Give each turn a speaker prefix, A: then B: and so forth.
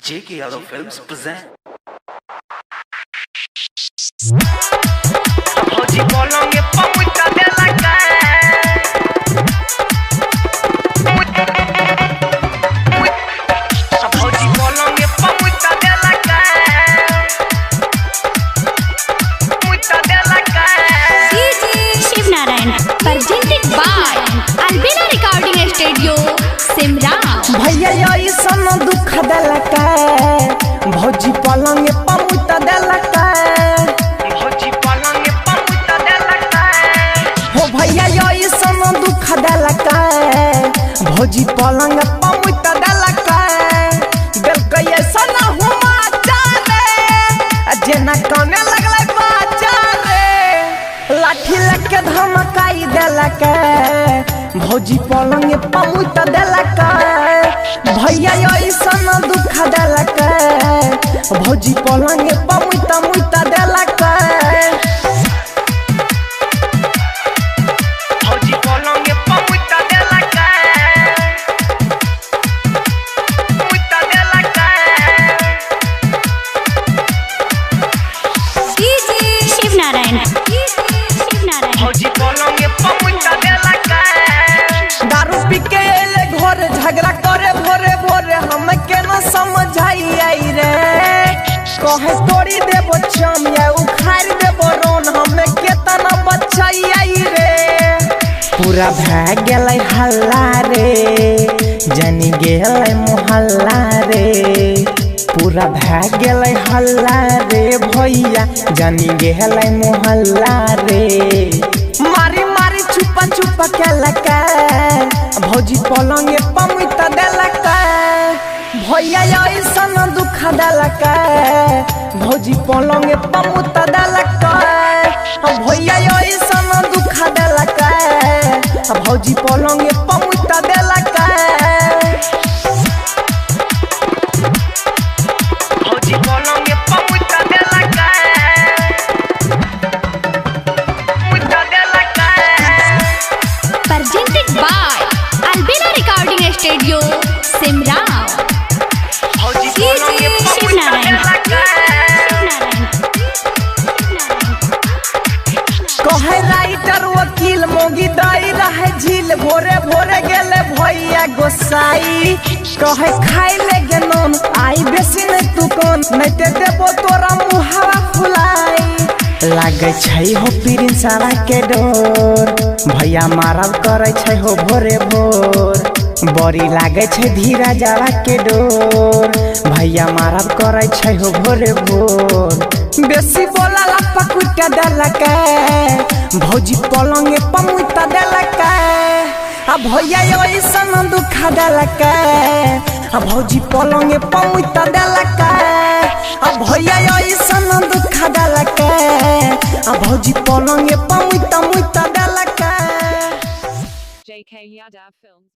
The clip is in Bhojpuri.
A: J.K. Yadav Films present.
B: Hoji bolonge pamuita de la Hoji bolonge pamuita de la Muita de la
C: Shiv Narayan presented by Albina Recording Studio, Simra।
D: भैया ऐसन दुख देलक भौजी पलंग पमुत देलक
B: Hoji bolonge pamuita de la
D: हो भैया ऐसन दुख देलक भौजी पलंग पमुत देलक देलक ऐसन हुआ जाने जेना काने लगले बाजा रे लाठी लेके धमकाई देलक भौजी पलंग पमुत देलक भैया ऐसन दुख देलक भौजी पलंग पमुत मुत देलक
B: Hoji bolonge pamuita de la Muita de la
C: Shiv Narayan
B: Hoji bolonge pamuita de la
D: दारू पी के एले घर झगड़ा करे भोरे भोरे हम के न समझाई आई रे कहे तोड़ी देबो चमिया उखाड़ देबो रोन हमें केतना बचाई आई रे पूरा भाग गेलै हल्ला रे जानी गेलै मोहल्ला रे पूरा भाग गेलै हल्ला रे भैया जानी गेलै मोहल्ला रे मारी मारी छुपा छुपा केलक भौजी पलंग पमुत देलक भैया ऐसन दुख देलक भौजी पलंग पमुत देलक भैया ऐसन दुख देलक भौजी पलंग पमुत देलक
B: Hoji bolonge pamuita de la Muita de la
C: presented by Albina Recording Studio, Simra।
B: Hoji bolonge
C: Shiv
B: pamuita de
C: Narayan
B: la
D: कहे राइटर वकील मोगी दाई रहे झील भोरे भोरे गेले भैया गोसाई कहे खाई ले गेनोन आई बेसी नहीं तू कौन नहीं ते देबो तोरा मुहावा फुलाई लागे छै हो पीरिन सारा के डोर भैया मारब करे छै हो भोरे भोर बड़ी लागे छै धीरा जावा के डोर भैया मारब करे छै हो भोरे भोर बेसी बोला ला पकुट देलक भौजी पलंग पमुत देलक आ भैया ऐसन दुख देलक आ भौजी पलंग पमुत देलक आ भैया ऐसन दुख देलक आ भौजी पलंग पमुत मुत देलक
E: J.K. Yadav Films